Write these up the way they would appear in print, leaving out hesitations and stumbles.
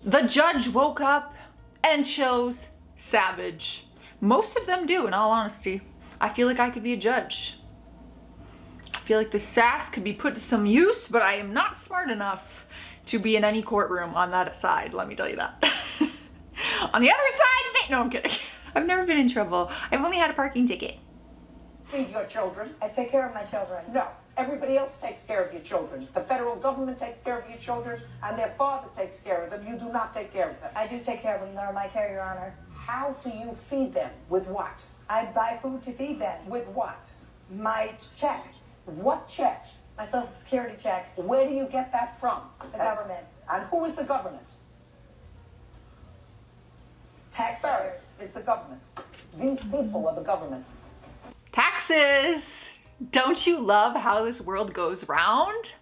The judge woke up and chose savage. Most of them do, in all honesty. I feel like I could be a judge. I feel like the sass could be put to some use, but I am not smart enough to be in any courtroom on that side, let me tell you that. On the other side, no, I'm kidding. I've never been in trouble. I've only had a parking ticket. Feed your children. I take care of my children. No, everybody else takes care of your children. The federal government takes care of your children, and their father takes care of them. You do not take care of them. I do take care of them. They're my care, Your Honor. How do you feed them? With what? I buy food to feed them. With what? My check. What check? My Social Security check. Where do you get that from? The government. And who is the government? Taxpayers. It's the government. These people are the government. Taxes! Don't you love how this world goes round?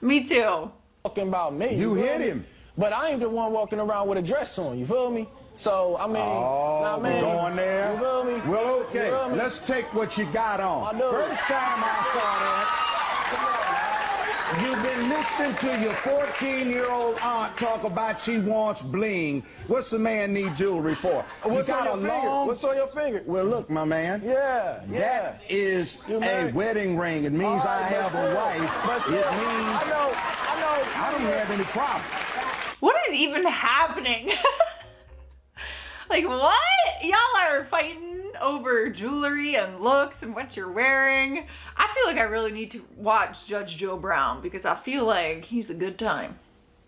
Me too. Talking about me. You hit him. But I ain't the one walking around with a dress on, you feel me? So, I mean, we're going there. You feel me? Well, okay, You feel me? let's take what you got on. I know. First time I saw that, you've been listening to your 14-year-old aunt talk about she wants bling. What's the man need jewelry for? What's you on got your a finger? long... What's on your finger? Well, look, my man. Yeah, yeah. That is You a married? wedding ring. It means All I right, have a wife. But still, It means I I don't have any problem. What is even happening? Like, what? Y'all are fighting over jewelry and looks and what you're wearing. I feel like I really need to watch Judge Joe Brown because I feel like he's a good time.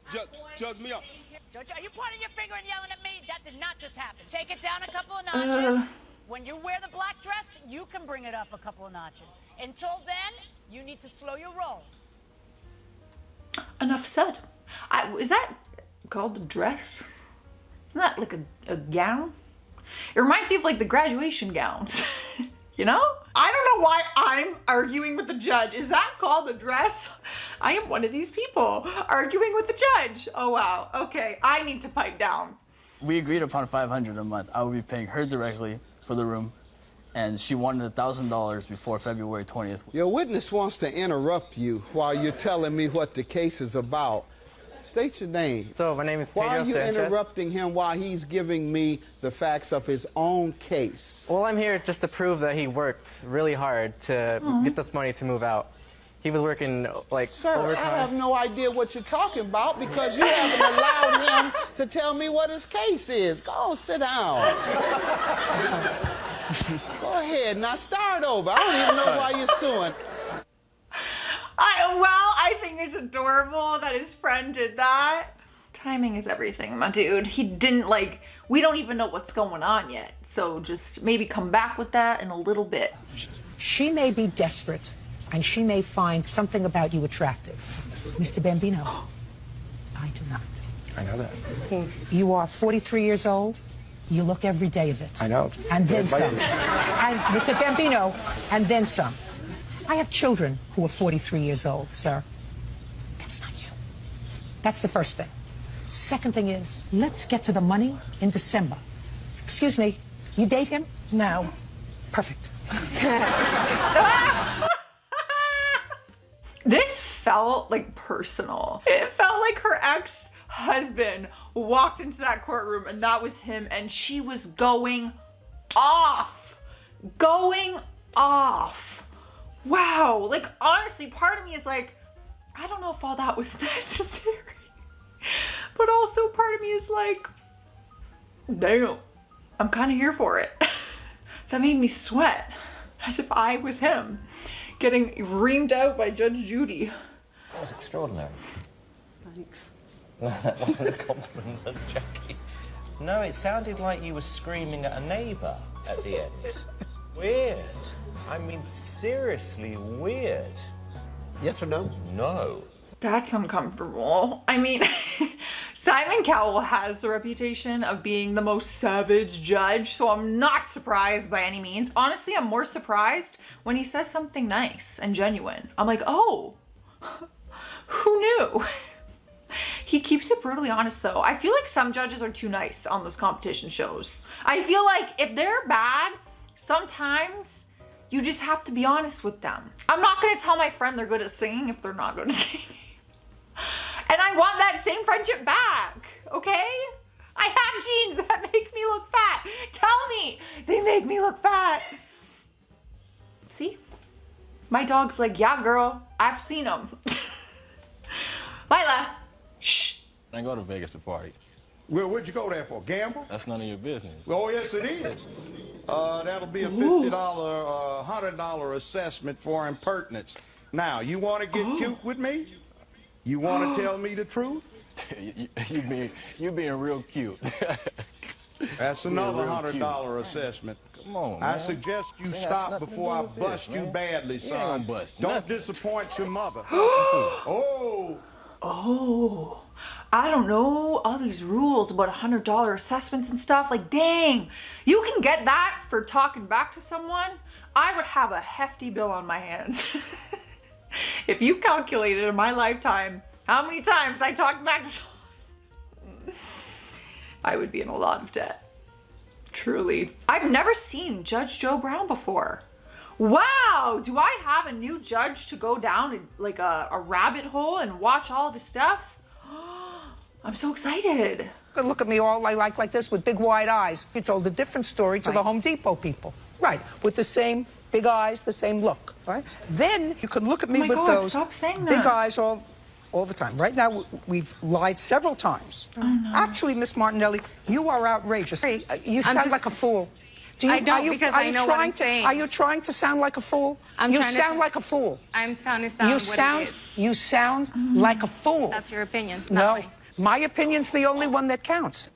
Judge me up. Judge, are you pointing your finger and yelling at me? That did not just happen. Take it down a couple of notches. When you wear the black dress, you can bring it up a couple of notches. Until then, you need to slow your roll. Enough said. Is that called a dress? Isn't that like a gown? It reminds me of like the graduation gowns, you know? I don't know why I'm arguing with the judge. Is that called a dress? I am one of these people arguing with the judge. Oh wow, okay, I need to pipe down. We agreed upon $500 a month. I would be paying her directly for the room, and she wanted $1,000 before February 20th. Your witness wants to interrupt you while you're telling me what the case is about. State your name. So, my name is Pedro Why are you Sanchez. interrupting him while he's giving me the facts of his own case? Well, I'm here just to prove that he worked really hard to get this money to move out. He was working, like, Sir, overtime. I have no idea what you're talking about because you haven't allowed him to tell me what his case is. Go on, sit down. Go ahead, now start over. I don't even know why you're suing. I think it's adorable that his friend did that. Timing is everything, my dude. He didn't we don't even know what's going on yet. So just maybe come back with that in a little bit. She may be desperate, and she may find something about you attractive. Mr. Bambino, I do not. I know that. You are 43 years old. You look every day of it. I know. And then some. And Mr. Bambino, and then some. I have children who are 43 years old, sir. That's not you. That's the first thing. Second thing is, let's get to the money in December. Excuse me, you date him? No. Perfect. This felt like personal. It felt like her ex-husband walked into that courtroom and that was him and she was going off. Going off. Wow, like honestly, part of me is like, I don't know if all that was necessary. But also part of me is like, damn, I'm kind of here for it. That made me sweat, as if I was him, getting reamed out by Judge Judy. That was extraordinary. Thanks. That wasn't a compliment, Jackie. No, it sounded like you were screaming at a neighbour at the end. Weird. I mean, seriously weird. Yes or no? No. That's uncomfortable. I mean, Simon Cowell has the reputation of being the most savage judge, so I'm not surprised by any means. Honestly, I'm more surprised when he says something nice and genuine. I'm like, oh, who knew? He keeps it brutally honest though. I feel like some judges are too nice on those competition shows. I feel like if they're bad, sometimes you just have to be honest with them. I'm not gonna tell my friend they're good at singing if they're not good at singing. And I want that same friendship back. make me look fat. See? My dog's like, yeah, girl, I've seen them. Lila, shh. I go to Vegas to party. Well, what'd you go there for? Gamble? That's none of your business. Oh, yes, it is. That'll be a $50, $100 assessment for impertinence. Now, you want to get cute with me? You want to tell me the truth? you being real cute. That's another $100 assessment. Come on, man. I suggest you stop before I bust you badly, son. Don't disappoint your mother. Oh, I don't know all these rules about $100 assessments and stuff. Like, dang, you can get that for talking back to someone. I would have a hefty bill on my hands. If you calculated in my lifetime how many times I talked back to someone, I would be in a lot of debt. Truly. I've never seen Judge Joe Brown before. Wow, do I have a new judge to go down like a rabbit hole and watch all of his stuff? I'm so excited. Look at me all like this with big wide eyes. You told a different story to the Home Depot people. Right, with the same big eyes, the same look, right? Then you could look at me Oh my with God, those stop saying big that. eyes all the time. Right now, we've lied several times. Oh, no. Actually, Miss Martinelli, you are outrageous. Hey, you sound like a fool. I don't, because I know what I'm saying. Are you trying to sound like a fool? You sound like a fool. I'm trying to sound what it is. You sound like a fool. That's your opinion. No, my opinion's the only one that counts.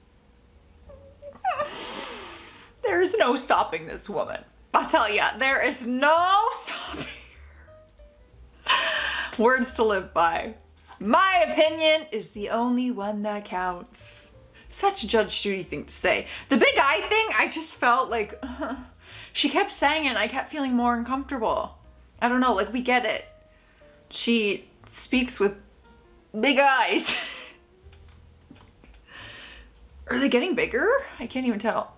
There is no stopping this woman. I'll tell you, there is no stopping her. Words to live by. My opinion is the only one that counts. Such a Judge Judy thing to say. The big eye thing, I just felt like, she kept saying it and I kept feeling more uncomfortable. I don't know, like we get it. She speaks with big eyes. Are they getting bigger? I can't even tell.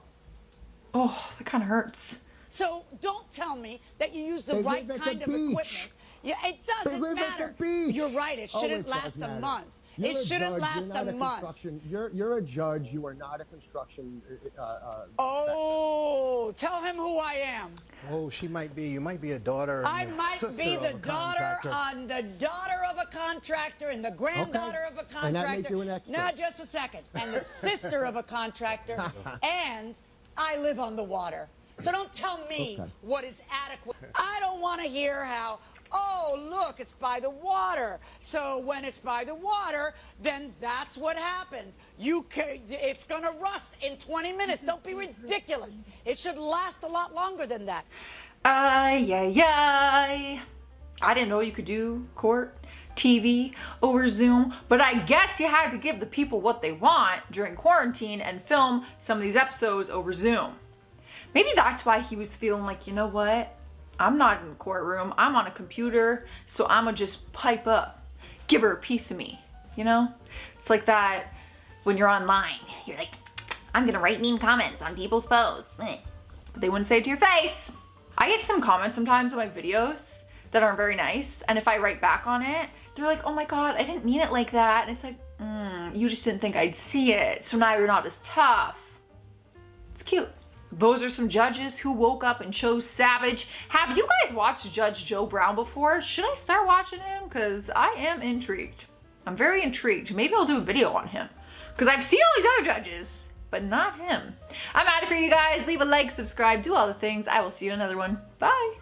Oh, that kind of hurts. So don't tell me that you use the right kind of equipment. Yeah, it doesn't matter. You're right, it shouldn't last a month. It shouldn't last a month. You're a judge. You are not a construction. Oh, tell him who I am. Oh, she might be. You might be a daughter. I might be the daughter and the daughter of a contractor and the granddaughter of a contractor. And that makes you an expert. Now, just a second. And the sister of a contractor. And I live on the water. So don't tell me what is adequate. I don't want to hear how, oh, look, it's by the water. So when it's by the water, then that's what happens. It's going to rust in 20 minutes. Don't be ridiculous. It should last a lot longer than that. I didn't know you could do court TV over Zoom, but I guess you had to give the people what they want during quarantine and film some of these episodes over Zoom. Maybe that's why he was feeling like, you know what? I'm not in the courtroom. I'm on a computer, so I'ma just pipe up. Give her a piece of me, you know? It's like that when you're online. You're like, I'm gonna write mean comments on people's posts. But they wouldn't say it to your face. I get some comments sometimes on my videos that aren't very nice, and if I write back on it, they're like, oh my God, I didn't mean it like that. And it's like, you just didn't think I'd see it, so now you're not as tough. It's cute. Those are some judges who woke up and chose savage. Have you guys watched Judge Joe Brown before? Should I start watching him? Because I am intrigued. I'm very intrigued. Maybe I'll do a video on him. Because I've seen all these other judges, but not him. I'm out of here, you guys. Leave a like, subscribe, do all the things. I will see you in another one. Bye.